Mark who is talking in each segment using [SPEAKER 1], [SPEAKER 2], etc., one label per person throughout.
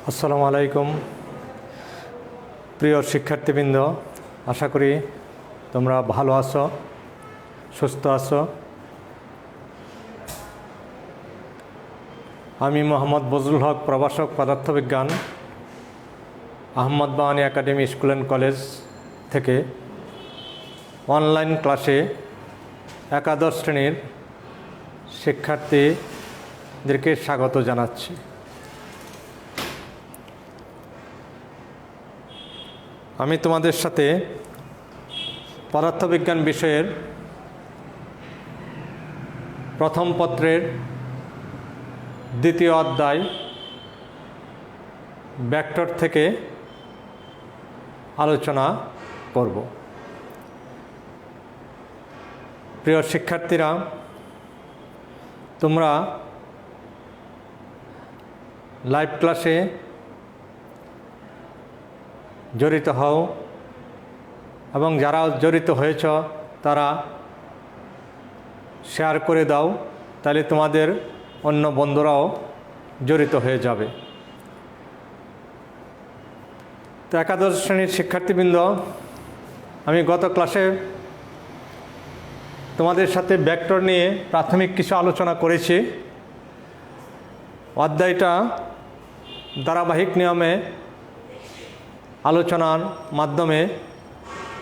[SPEAKER 1] আসসালামু আলাইকুম প্রিয় শিক্ষার্থীবৃন্দ, আশা করি তোমরা ভালো আছো, সুস্থ আছো। আমি মোহাম্মদ বজলুল হক, প্রভাষক পদার্থবিজ্ঞান, Ahmad Bawany academy school and college থেকে অনলাইন ক্লাসে একাদশ শ্রেণীর শিক্ষার্থীদেরকে স্বাগত জানাচ্ছি। আমি তোমাদের সাথে পদার্থবিজ্ঞান বিষয়ের প্রথম পত্রের দ্বিতীয় অধ্যায় ভেক্টর থেকে আলোচনা করব। প্রিয় শিক্ষার্থীরা, তোমরা লাইভ ক্লাসে জড়িত হও এবং যারা জড়িত হয়েছ তারা শেয়ার করে দাও, তাহলে তোমাদের অন্য বন্ধুরাও জড়িত হয়ে যাবে। তো একাদশ শ্রেণীর শিক্ষার্থীবৃন্দ, আমি গত ক্লাসে তোমাদের সাথে ভেক্টর নিয়ে প্রাথমিক কিছু আলোচনা করেছি। অধ্যায়টা ধারাবাহিক নিয়মে আলোচনার মাধ্যমে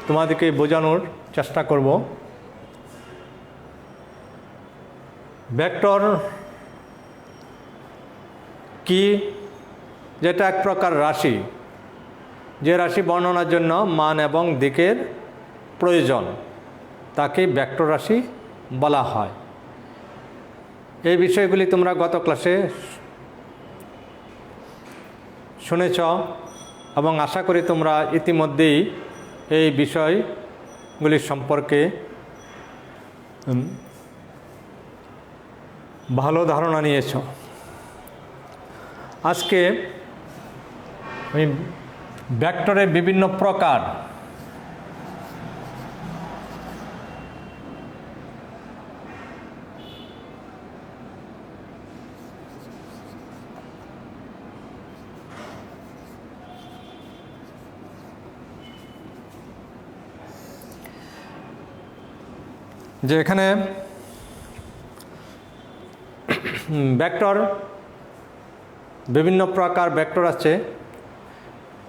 [SPEAKER 1] তোমাদেরকে বোঝানোর চেষ্টা করব। ভেক্টর কি? যেটা এক প্রকার রাশি, যে রাশি বর্ণনার জন্য মান এবং দিকের প্রয়োজন, তাকে ভেক্টর রাশি বলা হয়। এই বিষয়গুলি তোমরা গত ক্লাসে শুনেছ এবং আশা করি তোমরা ইতিমধ্যেই এই বিষয়গুলি সম্পর্কে ভালো ধারণা নিয়েছ। আজকে আমি ভেক্টরের বিভিন্ন প্রকার, যে এখানে ভেক্টর বিভিন্ন প্রকার ভেক্টর আছে।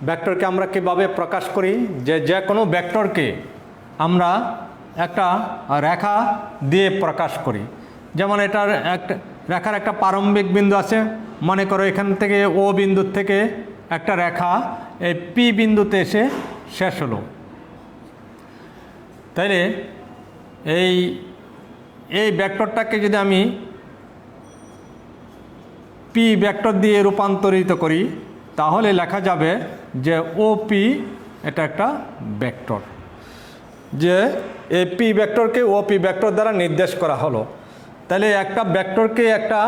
[SPEAKER 1] ভেক্টরকে আমরা কীভাবে প্রকাশ করি? যে কোনো ভেক্টরকে আমরা একটা রেখা দিয়ে প্রকাশ করি। যেমন এটার একটা রেখার একটা প্রারম্ভিক বিন্দু আছে, মনে করো এখান থেকে ও বিন্দুর থেকে একটা রেখা এই পি বিন্দুতে এসে শেষ হলো। তাইলে এই ভেক্টরটাকে যদি আমি পি ভেক্টর দিয়ে রূপান্তরিত করি, তাহলে লেখা যাবে যে ওপি এটা একটা ভেক্টর। যে এই পি ভেক্টরকে ওপি ভেক্টর দ্বারা নির্দেশ করা হলো। তাহলে একটা ভেক্টরকে একটা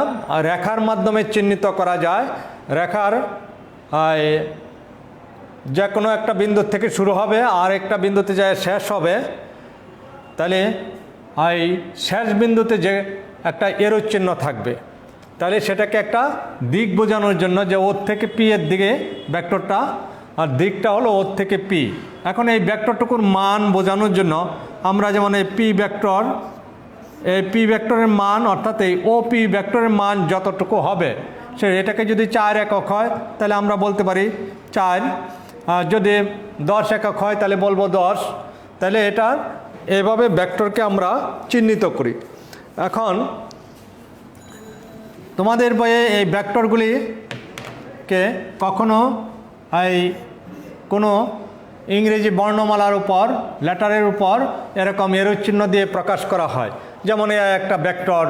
[SPEAKER 1] রেখার মাধ্যমে চিহ্নিত করা যায়। রেখার যে কোনো একটা বিন্দু থেকে শুরু হবে আর একটা বিন্দুতে যায় শেষ হবে। তাহলে এই শেষ বিন্দুতে যে একটা এরো চিহ্ন থাকবে, তাহলে সেটাকে একটা দিক বোঝানোর জন্য, যে ওর থেকে পি এর দিকে ভেক্টরটা, আর দিকটা হলো ওর থেকে পি। এখন এই ভেক্টরটুকুর মান বোঝানোর জন্য আমরা যেমন এই পি ভেক্টরের মান, অর্থাৎ এই ও পি ভেক্টরের মান যতটুকু হবে, এটাকে যদি 4 একক হয় তাহলে আমরা বলতে পারি 4, যদি 10 একক হয় তাহলে বলবো 10। তাহলে এটা এভাবে ভেক্টরকে আমরা চিহ্নিত করি। এখন তোমাদের বইয়ে এই ভেক্টরগুলিকে কখনো কোনো ইংরেজি বর্ণমালার উপর, লেটারের উপর এরকম এরো চিহ্ন দিয়ে প্রকাশ করা হয়। যেমন এ একটা ভেক্টর,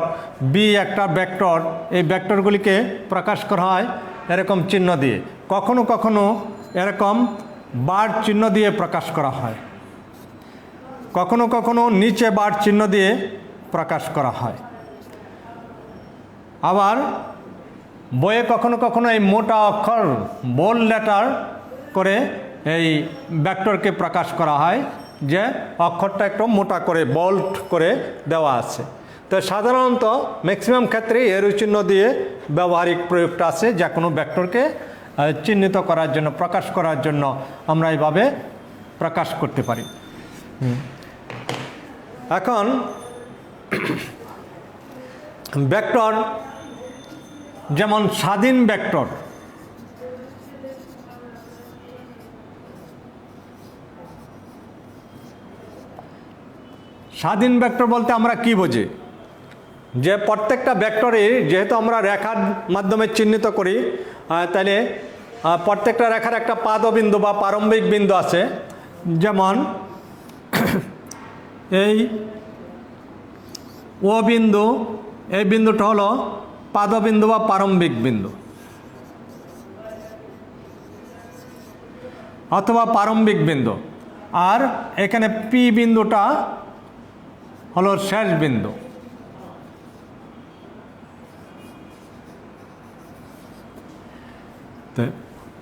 [SPEAKER 1] বি একটা ভেক্টর, এই ভেক্টরগুলিকে প্রকাশ করা হয় এরকম চিহ্ন দিয়ে। কখনো কখনো এরকম বার চিহ্ন দিয়ে প্রকাশ করা হয়, কখনো কখনো নিচে বার চিহ্ন দিয়ে প্রকাশ করা হয়। আবার বইয়ে কখনো কখনো এই মোটা অক্ষর, বোল্ড লেটার করে এই ভেক্টরকে প্রকাশ করা হয়, যে অক্ষরটা একটু মোটা করে বোল্ড করে দেওয়া আছে। তো সাধারণত ম্যাক্সিমাম ক্ষেত্রে এরো চিহ্ন দিয়ে ব্যবহারিক প্রয়োগটা আছে যে কোনো ভেক্টরকে চিহ্নিত করার জন্য, প্রকাশ করার জন্য আমরা এইভাবে প্রকাশ করতে পারি। এখন ভেক্টর যেমন স্বাধীন ভেক্টর, স্বাধীন ভেক্টর বলতে আমরা কি বুঝি? যে প্রত্যেকটা ভেক্টরই যেহেতু আমরা রেখার মাধ্যমে চিহ্নিত করি, তাহলে প্রত্যেকটা রেখার একটা পাদবিন্দু বা প্রারম্ভিক বিন্দু আছে। যেমন এই ও বিন্দু, এই বিন্দুটা হলো পাদবিন্দু বা প্রারম্ভিক বিন্দু অথবা প্রারম্ভিক বিন্দু, আর এখানে পি বিন্দুটা হলো শেষ বিন্দু।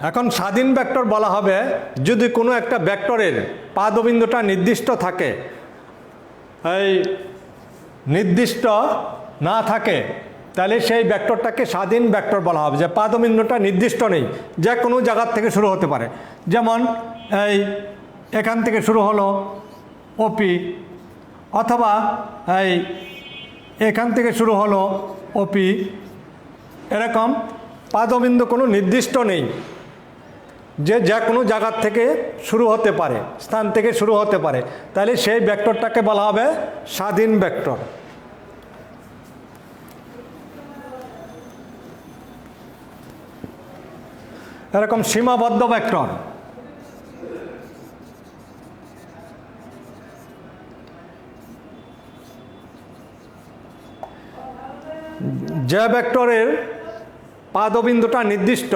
[SPEAKER 1] এখন স্বাধীন ভেক্টর বলা হবে যদি কোনো একটা ভেক্টরের পাদবিন্দুটা নির্দিষ্ট থাকে, এই নির্দিষ্ট না থাকে তাহলে সেই ভেক্টরটাকে স্বাধীন ভেক্টর বলা হবে, যে পাদবিন্দুটা নির্দিষ্ট নেই, যে কোনো জায়গার থেকে শুরু হতে পারে। যেমন এই এখান থেকে শুরু হলো ওপি, অথবা এই এখান থেকে শুরু হলো ওপি, এরকম পাদবিন্দু কোনো নির্দিষ্ট নেই, যে কোনো জায়গার থেকে শুরু হতে পারে, স্থান থেকে শুরু হতে পারে, তাহলে সেই ভেক্টরটাকে বলা হবে স্বাধীন ভেক্টর। এরকম সীমাবদ্ধ ভেক্টর, যে ভেক্টরের পাদবিন্দুটা নির্দিষ্ট,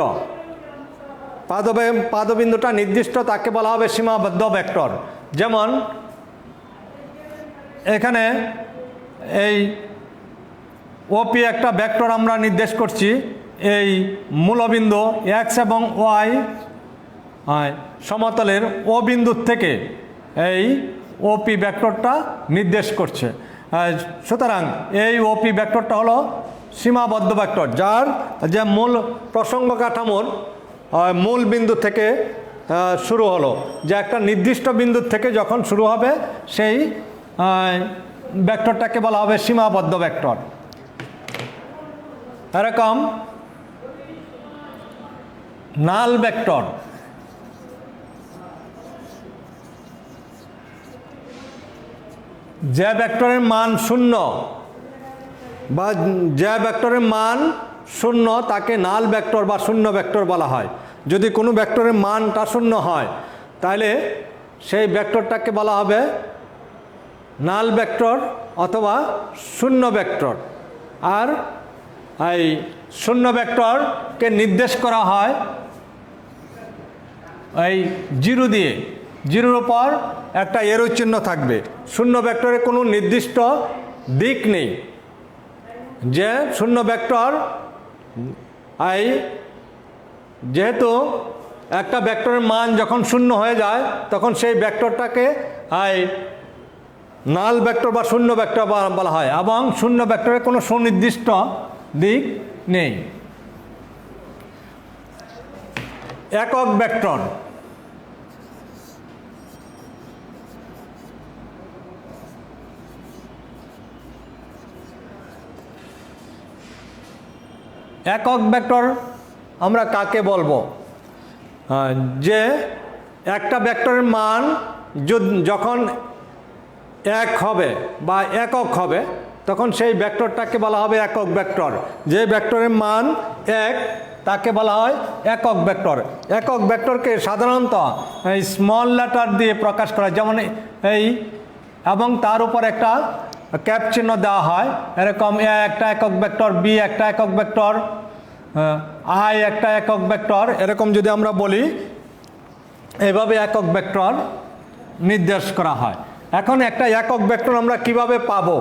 [SPEAKER 1] পাদবিন্দুটা নির্দিষ্ট তাকে বলা হবে সীমাবদ্ধ ভেক্টর। যেমন এখানে এই ওপি একটা ভেক্টর আমরা নির্দেশ করছি, এই মূলবিন্দু এক্স এবং ওয়াই সমতলের ও বিন্দুর থেকে এই ওপি ভেক্টরটা নির্দেশ করছে। সুতরাং এই ওপি ভেক্টরটা হলো সীমাবদ্ধ ভেক্টর, যার যে মূল প্রসঙ্গ কাঠামোর মূল বিন্দু থেকে শুরু হলো, যে একটা নির্দিষ্ট বিন্দু থেকে যখন শুরু হবে সেই ভেক্টরটাকে বলা হবে সীমাবদ্ধ ভেক্টর। এরকম নাল ভেক্টর, যে ভেক্টরের মান শূন্য বা যে ভেক্টরের মান শূন্য তাকে নাল ভেক্টর বা শূন্য ভেক্টর বলা হয়। যদি কোনো ভেক্টরের মানটা শূন্য হয় তাহলে সেই ভেক্টরটাকে বলা হবে নাল ভেক্টর অথবা শূন্য ভেক্টর। আর এই শূন্য ভেক্টরকে নির্দেশ করা হয় এই জিরো দিয়ে, জিরোর উপর একটা এরো চিহ্ন থাকবে। শূন্য ভেক্টরে কোনো নির্দিষ্ট দিক নেই, যে শূন্য ভেক্টর এই যেহেতু একটা ভেক্টরের মান যখন শূন্য হয়ে যায় তখন সেই ভেক্টরটাকে এই নাল ভেক্টর বা শূন্য ভেক্টর বলা হয়, এবং শূন্য ভেক্টরের কোনো সুনির্দিষ্ট দিক নেই। একক ভেক্টর, একক ভেক্টর আমরা কাকে বলবো? যে একটা ভেক্টরের মান যখন এক হবে বা একক হবে তখন সেই ভেক্টরটাকে বলা হবে একক ভেক্টর। যে ভেক্টরের মান এক তাকে বলা হয় একক ভেক্টর। একক ভেক্টরকে সাধারণত এই স্মল লেটার দিয়ে প্রকাশ করা, যেমন এই এবং তার উপর একটা ক্যাপ চিহ্ন দেওয়া হয়। এরকম এ একটা একক ভেক্টর, বি একটা একক ভেক্টর, আই একটা একক ভেক্টর, এরকম যদি আমরা বলি এভাবে একক ভেক্টর নির্দেশ করা হয়। এখন একটা একক ভেক্টর আমরা কিভাবে পাবো?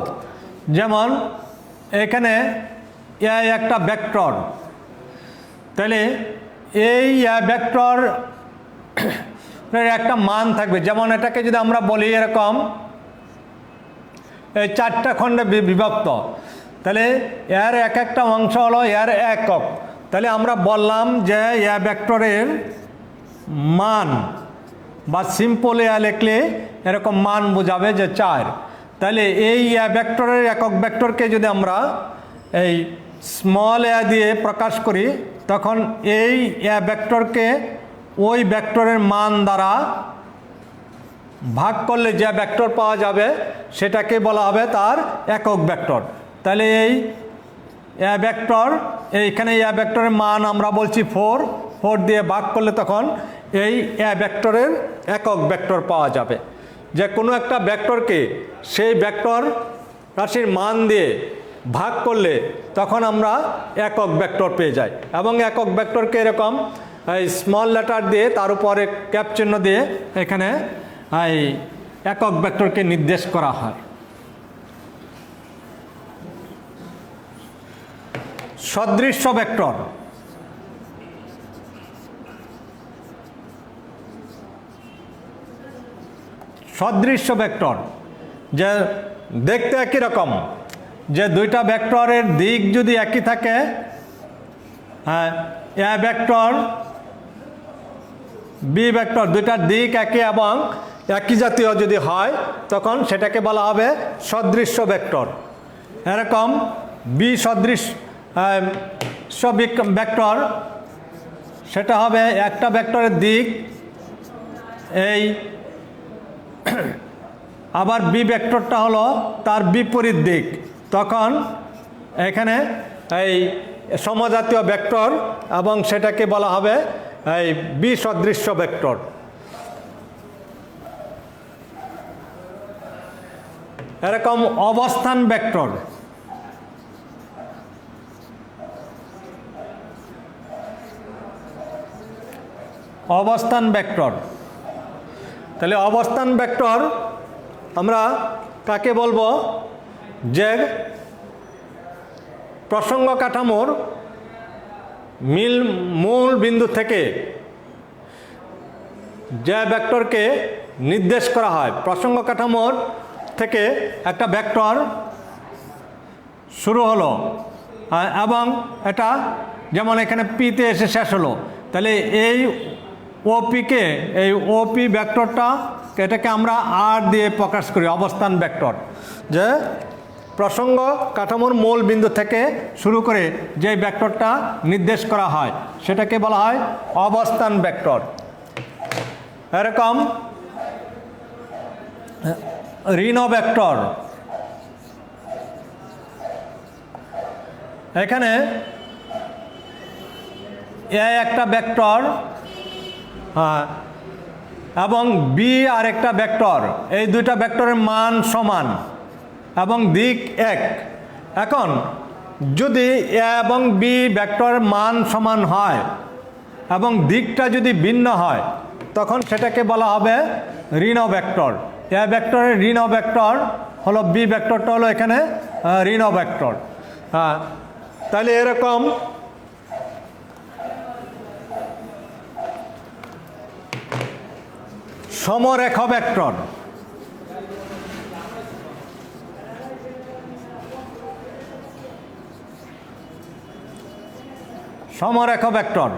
[SPEAKER 1] যেমন এখানে এ একটা ভেক্টর, তাহলে এই ভেক্টর একটা মান থাকবে। যেমন এটাকে যদি আমরা বলি এরকম এই চারটা খণ্ডে বিভক্ত, তাহলে এর এক একটা অংশ হলো এর একক, তাহলে আমরা বললাম যে এ ভেক্টরের মান বা সিম্পল এ লিখলে এরকম মান বোঝাবে যে 4। তাহলে এই এ ভেক্টরের একক ভেক্টরকে যদি আমরা এই স্মল এ দিয়ে প্রকাশ করি, তখন এই এ ভেক্টরকে ওই ভেক্টরের মান দ্বারা ভাগ করলে যে ভেক্টর পাওয়া যাবে সেটাকে বলা হবে তার একক ভেক্টর। তাহলে এই এ ভেক্টর, এইখানে এ ভেক্টরের মান আমরা বলছি 4 দিয়ে ভাগ করলে তখন এই এ ভেক্টরের একক ভেক্টর পাওয়া যাবে। যে কোনো একটা ভেক্টরকে সেই ভেক্টর রাশির মান দিয়ে ভাগ করলে তখন আমরা একক ভেক্টর পেয়ে যাই। এবং একক ভেক্টরকে এরকম এই স্মল লেটার দিয়ে তার উপরে ক্যাপ চিহ্ন দিয়ে এখানে এই একক ভেক্টরকে নির্দেশ করা হয়। সদৃশ্য ভেক্টর। সদৃশ্য ভেক্টর যে দেখতে একই রকম, যে দুইটা ভেক্টরের দিক যদি একই থাকে, এ ভেক্টর বি ভেক্টর দুইটার দিক একই এবং একই জাতীয় যদি হয় তখন সেটাকে বলা হবে সদৃশ্য ভেক্টর। এরকম বি সদৃশ্য ভেক্টর, সেটা হবে একটা ভেক্টরের দিক এই, আবার বি ভেক্টরটা হলো তার বিপরীত দিক, তখন এখানে এই সমজাতীয় ভেক্টর এবং সেটাকে বলা হবে এই বি সদৃশ্য ভেক্টর। এরকম অবস্থান ভেক্টর। অবস্থান ভেক্টর, তাহলে অবস্থান ভেক্টর আমরা কাকে বলবো? যে প্রসঙ্গ কাঠামোর মূল বিন্দু থেকে যে ভেক্টরকে নির্দেশ করা হয়, প্রসঙ্গ কাঠামোর থেকে একটা ভেক্টর শুরু হলো এবং এটা যেমন এখানে পিতে এসে শেষ হলো, তাহলে এই ওপিকে, এই ওপি ভেক্টরটা এটাকে আমরা আর দিয়ে প্রকাশ করি অবস্থান ভেক্টর। যে প্রসঙ্গ কাঠামোর মূল বিন্দু থেকে শুরু করে যে ভেক্টরটা নির্দেশ করা হয় সেটাকে বলা হয় অবস্থান ভেক্টর। এরকম ঋণ ভেক্টর, এখানে এ একটা ভেক্টর এবং বি আর একটা ভেক্টর, এই দুইটা ভেক্টরের মান সমান এবং দিক এক। এখন যদি এ এবং বি ভেক্টরের মান সমান হয় এবং দিকটা যদি ভিন্ন হয় তখন সেটাকে বলা হবে ঋণ ভেক্টর। এ ভেক্টরের ঋণ ভেক্টর হলো বি ভেক্টরটা হলো এখানে ঋণ ভেক্টর। তাহলে এরকম সমরেখ ভেক্টর। সমরেখ ভেক্টর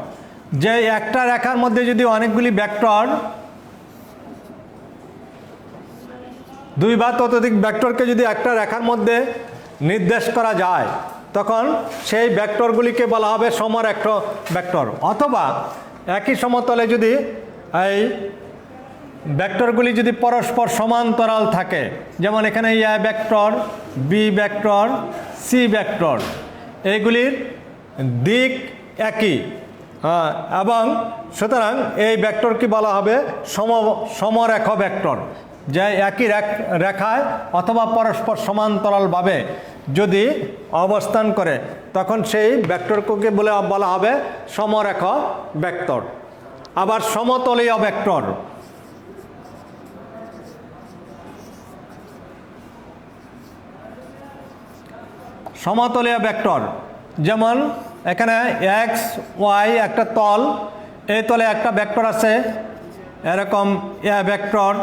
[SPEAKER 1] যে একটা রেখার মধ্যে যদি অনেকগুলি ভেক্টর, দুই বা ততোধিক ভেক্টরকে যদি একটা রেখার মধ্যে নির্দেশ করা যায় তখন সেই ভেক্টরগুলিকে বলা হবে সমরেখ ভেক্টর। অথবা একই সমতলে যদি এই ভেক্টরগুলি যদি পরস্পর সমান্তরাল থাকে, যেমন এখানে A vector, B vector, C vector, এইগুলির দিক একই, এবং সুতরাং এই ভেক্টরকে বলা হবে সমরেখ ভেক্টর। যে একই রেখায় অথবা পরস্পর সমান্তরালভাবে যদি অবস্থান করে তখন সেই ভেক্টরকে বলা হবে সমরেখ ভেক্টর। আবার সমতলীয় ভেক্টর, সমতলীয় ভেক্টর যেমন এখানে এক্স ওয়াই একটা তল, এই তলে একটা ভেক্টর আছে, এরকম A vector,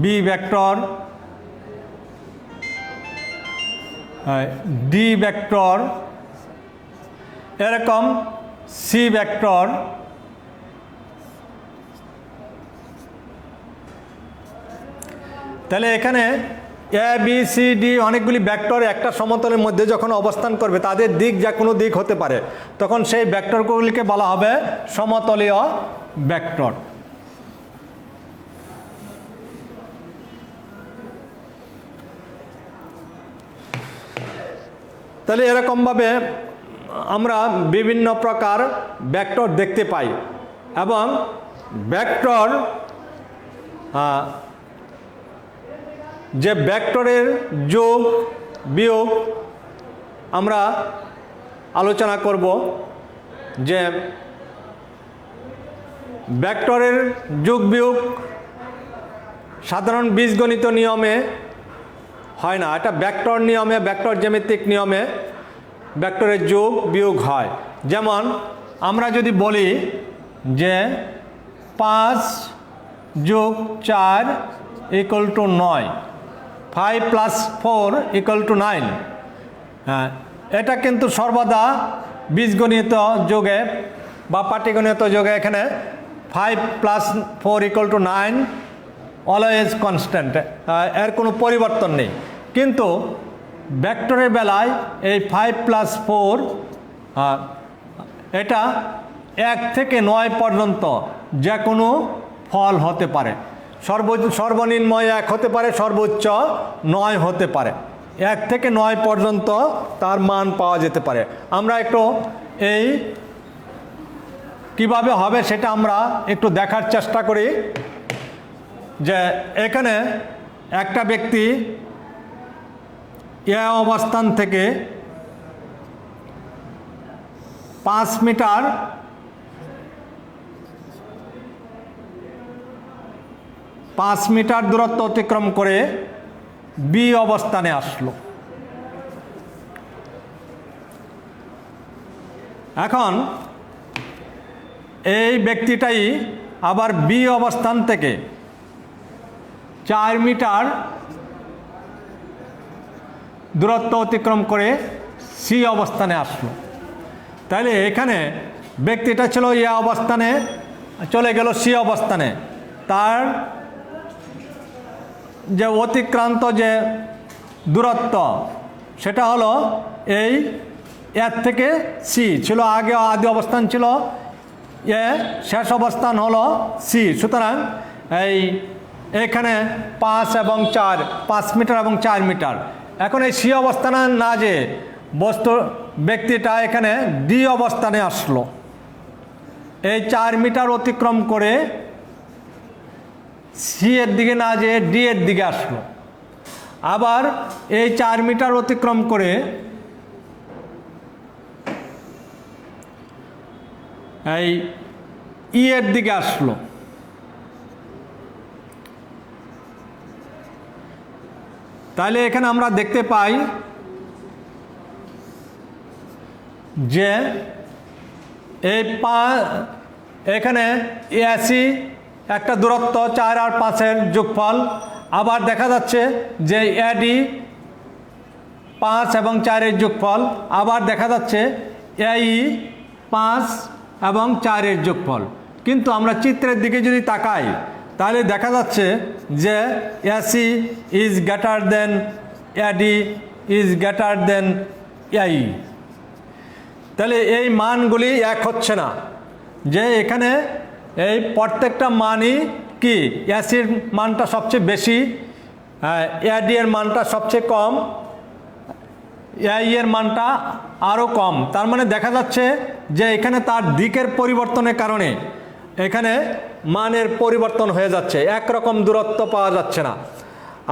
[SPEAKER 1] B vector, D vector, এরকম সি ভেক্টর, তাহলে এখানে এ বি সি ডি অনেকগুলি ভেক্টর একটা সমতলের মধ্যে যখন অবস্থান করবে তাদের দিক যে কোনো দিক হতে পারে, তখন সেই ভেক্টরগুলিকে বলা হবে সমতলীয় ভেক্টর। তাহলে এরকমভাবে আমরা বিভিন্ন প্রকার ভেক্টর দেখতে পাই এবং ভেক্টর যে ভেক্টরের যোগ বিয়োগ আমরা আলোচনা করব, যে ভেক্টরের যোগ বিয়োগ সাধারণ বীজগণিত নিয়মে হয় না, এটা ভেক্টর নিয়মে, ভেক্টর জ্যামিতিক নিয়মে ভেক্টরের যোগ বিয়োগ হয়। যেমন আমরা যদি বলি যে 5 যোগ 4 equal to 9, 5 plus 4 equal to 9, হ্যাঁ, এটা কিন্তু সর্বদা বীজগণিত যোগে বা পাটিগণিত যোগে এখানে 5 plus 4 equal to 9 always constant, এর কোনো পরিবর্তন নেই। কিন্তু ভেক্টরের বেলায় এই 5 প্লাস 4 এটা 1 থেকে 9 পর্যন্ত যে কোনো ফল হতে পারে, সর্বনিম্ন 1 হতে পারে, সর্বোচ্চ 9 হতে পারে, 1 থেকে 9 পর্যন্ত তার মান পাওয়া যেতে পারে। আমরা একটু এই কিভাবে হবে সেটা আমরা একটু দেখার চেষ্টা করি। যে এখানে একটা ব্যক্তি এ অবস্থান থেকে 5 মিটার দূরত্ব অতিক্রম করে বি অবস্থানে আসলো। এখন এই ব্যক্তিটাই আবার বি অবস্থান থেকে 4 মিটার দূরত্ব অতিক্রম করে সি অবস্থানে আসলো। তাহলে এখানে ব্যক্তিটা ছিল এ অবস্থানে, চলে গেল সি অবস্থানে, তার যে অতিক্রান্ত যে দূরত্ব সেটা হলো এই এর থেকে সি ছিল, আগে আদি অবস্থান ছিল এ, শেষ অবস্থান হলো সি। সুতরাং এখানে 5 এবং 4, 5 মিটার এবং 4 মিটার। এখন এই সি অবস্থানে না যে ব্যক্তিটা এখানে ডি অবস্থানে আসলো, এই 4 মিটার অতিক্রম করে সি এর দিকে না যে ডি এর দিকে আসলো। আবার এই 4 মিটার অতিক্রম করে এই ই এর দিকে আসলো। তাহলে এখানে আমরা দেখতে পাই যে এই এখানে এসি একটা দূরত্ব 4 আর 5-এর যোগফল। আবার দেখা যাচ্ছে যে এডি 5 এবং 4-এর যোগফল। আবার দেখা যাচ্ছে এই 5 এবং 4-এর যোগফল। কিন্তু আমরা চিত্রের দিকে যদি তাকাই তাহলে দেখা যাচ্ছে যে AC is greater than eddy is greater than এই। তাহলে এই মানগুলি এক হচ্ছে না, যে এখানে এই প্রত্যেকটা মানই কি, এসির মানটা সবচেয়ে বেশি, এডি এর মানটা সবচেয়ে কম, এই এর মানটা আরও কম। তার মানে দেখা যাচ্ছে যে এখানে তার দিকের পরিবর্তনের কারণে এখানে মানের পরিবর্তন হয়ে যাচ্ছে, একরকম দূরত্ব পাওয়া যাচ্ছে না।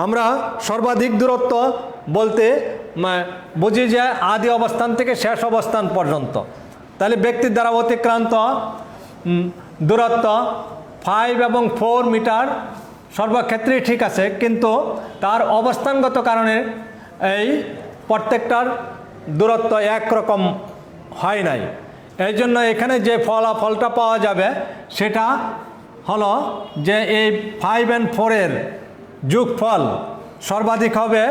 [SPEAKER 1] আমরা সর্বাধিক দূরত্ব বলতে বুঝি যে আদি অবস্থান থেকে শেষ অবস্থান পর্যন্ত। তাহলে ব্যক্তির দ্বারা অতিক্রান্ত দূরত্ব 5 এবং 4 মিটার সর্বক্ষেত্রেই ঠিক আছে, কিন্তু তার অবস্থানগত কারণে এই প্রত্যেকটার দূরত্ব একরকম হয় নাই। এই জন্য এখানে যে ফলাফলটা পাওয়া যাবে সেটা হলো যে এই 5 and 4-এর যোগফল সর্বাধিক হবে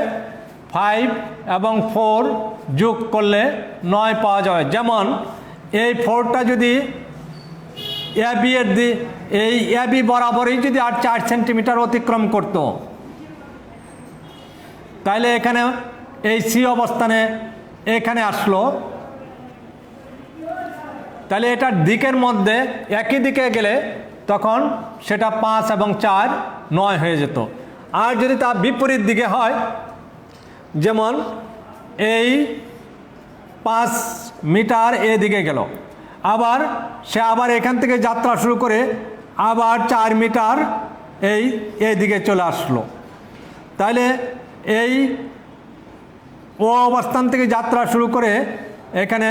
[SPEAKER 1] 5 এবং 4 যোগ করলে 9 পাওয়া যাবে। যেমন এই 4টা যদি এবি এর এই এবি বরাবরই যদি আর 4 সেন্টিমিটার অতিক্রম করত, তাহলে এখানে এই সি অবস্থানে এখানে আসলো, তাহলে এটার দিকের মধ্যে একই দিকে গেলে তখন সেটা 5 এবং 4 9 হয়ে যেত। আর যদি তা বিপরীত দিকে হয়, যেমন এই 5 মিটার এদিকে গেল, আবার সে আবার এখান থেকে যাত্রা শুরু করে আবার 4 মিটার এই দিকে চলে আসলো, তাহলে এই ও অবস্থান থেকে যাত্রা শুরু করে এখানে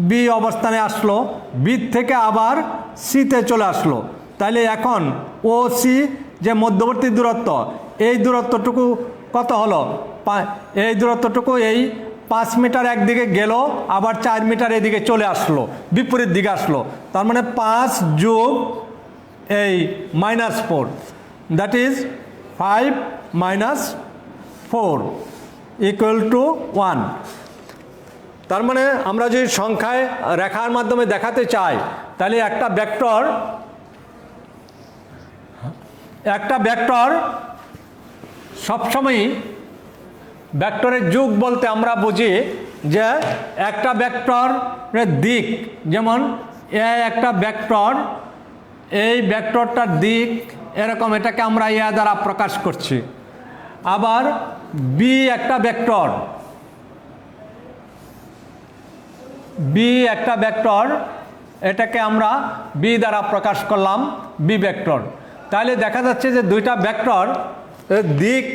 [SPEAKER 1] বি অবস্থানে আসলো, বি থেকে আবার সিতে চলে আসলো। তাহলে এখন ও সি যে মধ্যবর্তী দূরত্ব, এই দূরত্বটুকু কত হলো? এই দূরত্বটুকু এই 5 মিটার একদিকে গেল, আবার 4 মিটার এদিকে চলে আসলো, বিপরীত দিকে আসলো। তার মানে 5 যোগ এই -4, দ্যাট ইজ 5 - 4 ইকুয়াল টু 1। তার মানে আমরা যদি সংখ্যায় রেখার মাধ্যমে দেখাতে চাই, তাহলে একটা ভেক্টর সবসময়ই ভেক্টরের যুগ বলতে আমরা বুঝি যে একটা ভেক্টরের দিক, যেমন এ একটা ভেক্টর, এই ভেক্টরটার দিক এরকম, এটাকে আমরা এ দ্বারা প্রকাশ করছি। আবার বি একটা ভেক্টর, বি একটা ভেক্টর, এটাকে আমরা বি দ্বারা প্রকাশ করলাম, বি ভেক্টর। তাহলে দেখা যাচ্ছে যে দুইটা ভেক্টর দিক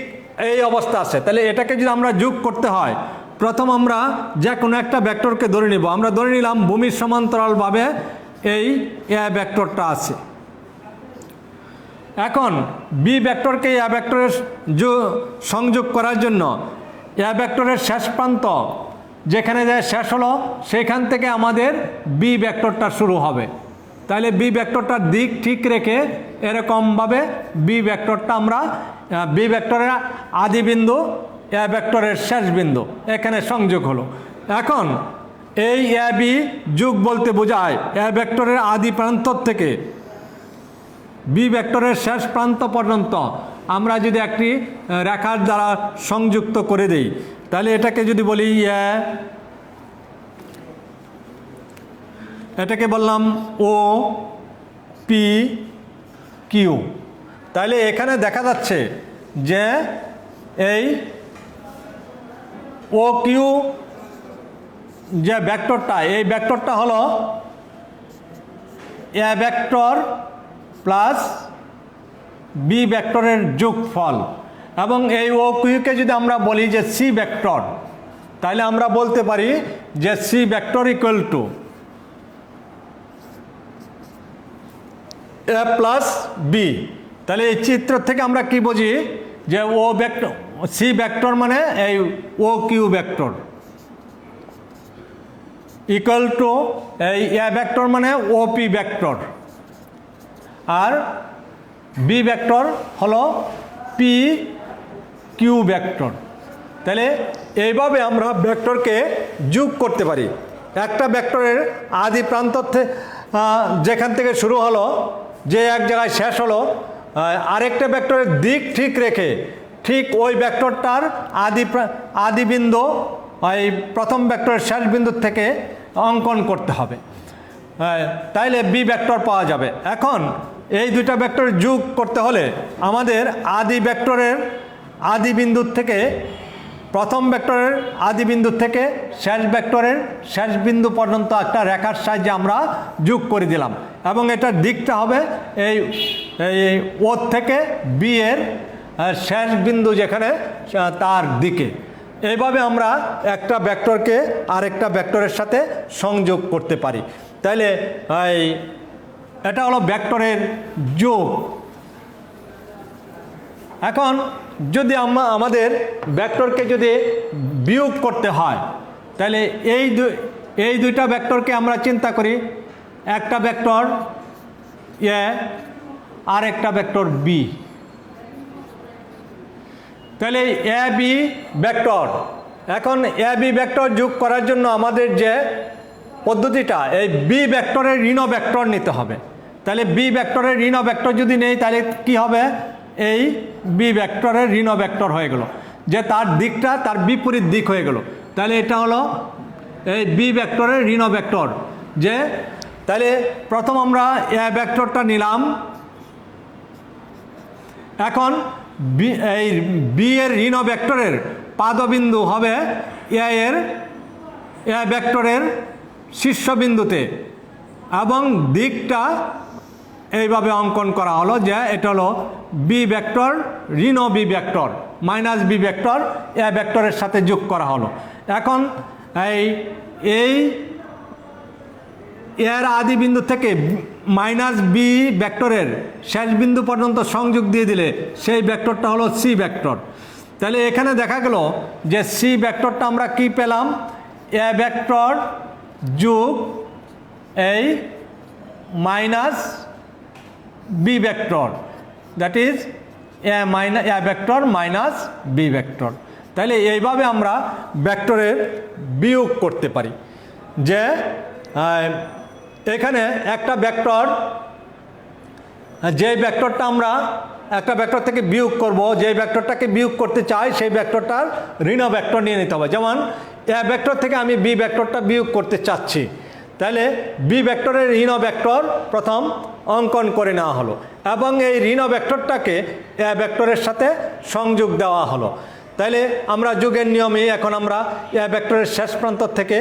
[SPEAKER 1] এই অবস্থা আছে। তাহলে এটাকে যদি আমরা যোগ করতে হয়, প্রথম আমরা যে কোনো একটা ভেক্টরকে ধরে নিব। আমরা ধরে নিলাম ভূমির সমান্তরালভাবে এই এ ভেক্টরটা আছে। এখন বি ভেক্টরকে এ ভেক্টরের সংযোগ করার জন্য এ ভেক্টরের শেষ প্রান্ত যেখানে যায় শেষ হলো, সেখান থেকে আমাদের বি ভেক্টরটা শুরু হবে। তাহলে বি ভেক্টরটার দিক ঠিক রেখে এরকমভাবে বি ভেক্টরটা আমরা, বি ভেক্টরের আদি বিন্দু এ ভেক্টরের শেষ বিন্দু এখানে সংযোগ হলো। এখন এই এ বি যোগ বলতে বোঝায় এ ভেক্টরের আদি প্রান্ত থেকে বি ভেক্টরের শেষ প্রান্ত পর্যন্ত আমরা যদি একটি রেখার দ্বারা সংযুক্ত করে দেই, তাহলে এটাকে যদি বলি এটাকে বললাম ও পি কিউ। তাহলে এখানে দেখা যাচ্ছে যে এই ও কিউ যে ভেক্টরটা, এই ভেক্টরটা হলো এ ভেক্টর প্লাস বি ভেক্টরের যোগফল। এবং এই ও কিউকে যদি আমরা বলি যে সি ভেক্টর, তাহলে আমরা বলতে পারি যে C vector equal to A plus B. তাহলে এই চিত্র থেকে আমরা কি বুঝি যে ও ভেক্টর, সি ভেক্টর মানে এই O Q vector equal two এই এ ভেক্টর মানে ওপি ভেক্টর, আর বি ভেক্টর হলো পি কিউ ভেক্টর। তাহলে এইভাবে আমরা ভেক্টরকে যোগ করতে পারি। একটা ভেক্টরের আদি প্রান্ত যেখান থেকে শুরু হলো, যে এক জায়গায় শেষ হলো, আরেকটা ভেক্টরের দিক ঠিক রেখে ঠিক ওই ভেক্টরটার আদি বিন্দু ওই প্রথম ভেক্টরের শেষ বিন্দুর থেকে অঙ্কন করতে হবে, তাইলে বি ভেক্টর পাওয়া যাবে। এখন এই দুইটা ভেক্টরের যোগ করতে হলে আমাদের আদি ভেক্টরের আদি বিন্দুর থেকে, প্রথম ভেক্টরের আদি বিন্দু থেকে শেষ ভেক্টরের শেষ বিন্দু পর্যন্ত একটা রেখার সাহায্যে আমরা যোগ করে দিলাম, এবং এটার দিকটা হবে এই ও থেকে বি এর শেষ বিন্দু যেখানে তার দিকে। এইভাবে আমরা একটা ভেক্টরকে আরেকটা ভেক্টরের সাথে সংযোগ করতে পারি। তাইলে এটা হলো ভেক্টরের যোগ। এখন যদি আমাদের ভেক্টরকে যদি বিয়োগ করতে হয়, তাহলে এই দুইটা ভেক্টরকে আমরা চিন্তা করি, একটা ভেক্টর এ আর একটা ভেক্টর বি। তাহলে এ বি ভেক্টর, এখন এ বি ভেক্টর যোগ করার জন্য আমাদের যে পদ্ধতিটা, এই বি ভেক্টরের ঋণ ভেক্টর নিতে হবে। তাহলে বি ভেক্টরের ঋণ ভেক্টর যদি নেই তাহলে কি হবে, এই বি ভেক্টরের ঋণ ভেক্টর হয়ে গেল, যে তার দিকটা তার বিপরীত দিক হয়ে গেল। তাহলে এটা হলো এই বি ভেক্টরের ঋণ ভেক্টর। যে তাহলে প্রথম আমরা এ ভেক্টরটা নিলাম, এখন এই বি এর ঋণ ভেক্টরের পাদবিন্দু হবে এ ভেক্টরের শীর্ষবিন্দুতে, এবং দিকটা এইভাবে অঙ্কন করা হলো যে এটা হলো বি ভেক্টর ঋণ B vector minus B vector A ভেক্টরের সাথে যোগ করা হলো। এখন এই এর আদি বিন্দু থেকে মাইনাস বি ভেক্টরের শেষ বিন্দু পর্যন্ত সংযোগ দিয়ে দিলে সেই ভেক্টরটা হলো সি ভেক্টর। তাহলে এখানে দেখা গেল যে সি ভেক্টরটা আমরা কি পেলাম, এ ভেক্টর যোগ এই minus B vector, that is A vector minus B vector. তাহলে এইভাবে আমরা ভেক্টরের বিয়োগ করতে পারি। যে এখানে একটা ভেক্টর, যে ভেক্টরটা আমরা একটা ভেক্টর থেকে বিয়োগ করব, যে ভেক্টরটাকে বিয়োগ করতে চাই সেই ভেক্টরটার ঋণ ভেক্টর নিয়ে নিতে হবে। যেমন এ ভেক্টর থেকে আমি বি ভেক্টরটা বিয়োগ করতে চাচ্ছি, তাহলে বি ভেক্টরের ঋণ ভেক্টর প্রথম অঙ্কন করে নেওয়া হলো, এবং এই ঋণ ভেক্টরটাকে এ ভেক্টরের সাথে সংযোগ দেওয়া হলো। তাইলে আমরা যোগের নিয়মে এখন আমরা এ ভেক্টরের শেষ প্রান্ত থেকে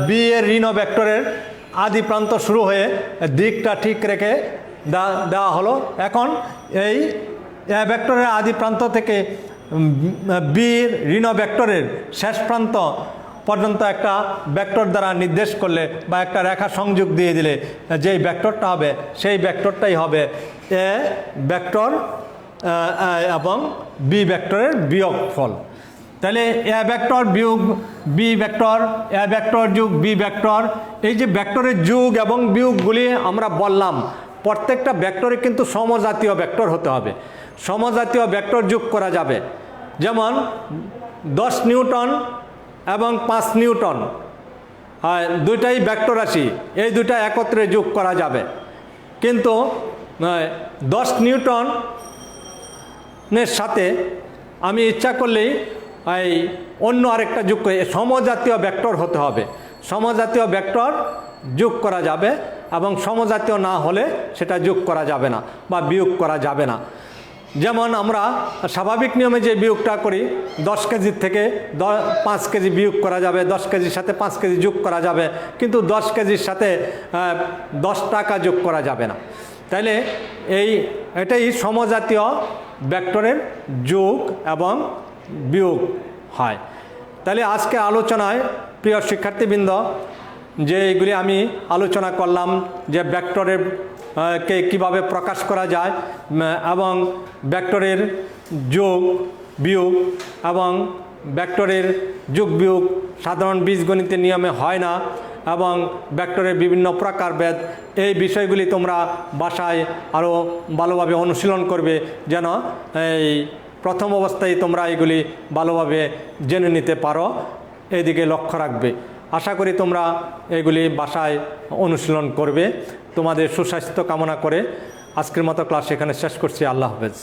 [SPEAKER 1] বি এর ঋণ ভেক্টরের আদি প্রান্ত শুরু হয়ে দিকটা ঠিক রেখে দেওয়া হলো। এখন এই এ ভেক্টরের আদি প্রান্ত থেকে বির ঋণ ভেক্টরের শেষ প্রান্ত পর্যন্ত একটা ভেক্টর দ্বারা নির্দেশ করলে বা একটা রেখা সংযোগ দিয়ে দিলে যেই ভেক্টরটা হবে সেই ভেক্টরটাই হবে এ ভেক্টর এবং বি ভেক্টরের বিয়োগফল। তাহলে এ ভেক্টর বিয়োগ বি ভেক্টর, এ ভেক্টর যোগ বি ভেক্টর, এই যে ভেক্টরের যোগ এবং বিয়োগগুলি আমরা বললাম, প্রত্যেকটা ভেক্টরে কিন্তু সমজাতীয় ভেক্টর হতে হবে। সমজাতীয় ভেক্টর যোগ করা যাবে, যেমন 10 নিউটন এবং 5 নিউটন, দুইটাই ভেক্টর রাশি, এই দুইটা একত্রে যোগ করা যাবে। কিন্তু 10 নিউটনের সাথে আমি ইচ্ছা করলেই এই অন্য আরেকটা যোগ করে, সমজাতীয় ভেক্টর হতে হবে। সমজাতীয় ভেক্টর যোগ করা যাবে, এবং সমজাতীয় না হলে সেটা যোগ করা যাবে না বা বিয়োগ করা যাবে না। যেমন আমরা স্বাভাবিক নিয়মে যে বিয়োগটা করি, 10 কেজির থেকে 5 কেজি বিয়োগ করা যাবে, 10 কেজির সাথে 5 কেজি যোগ করা যাবে, কিন্তু 10 কেজির সাথে 10 টাকা যোগ করা যাবে না। তাইলে এটাই সমজাতীয় ভেক্টরের যোগ এবং বিয়োগ হয়। তাহলে আজকে আলোচনায় প্রিয় শিক্ষার্থীবৃন্দ, যে এইগুলি আমি আলোচনা করলাম, যে ভেক্টরের কে কীভাবে প্রকাশ করা যায়, এবং ভেক্টরের যোগ বিয়োগ এবং ভেক্টরের যোগ বিয়োগ সাধারণ বীজগণিতের নিয়মে হয় না, এবং ভেক্টরের বিভিন্ন প্রকারভেদ, এই বিষয়গুলি তোমরা বাসায় আরও ভালোভাবে অনুশীলন করবে, যেন এই প্রথম অবস্থায় তোমরা এগুলি ভালোভাবে জেনে নিতে পারো, এইদিকে লক্ষ্য রাখবে। আশা করি তোমরা এগুলি বাসায় অনুশীলন করবে। তোমাদের সুস্বাস্থ্য কামনা করে আজকের মতো ক্লাস এখানে শেষ করছি। আল্লাহ হাফেজ।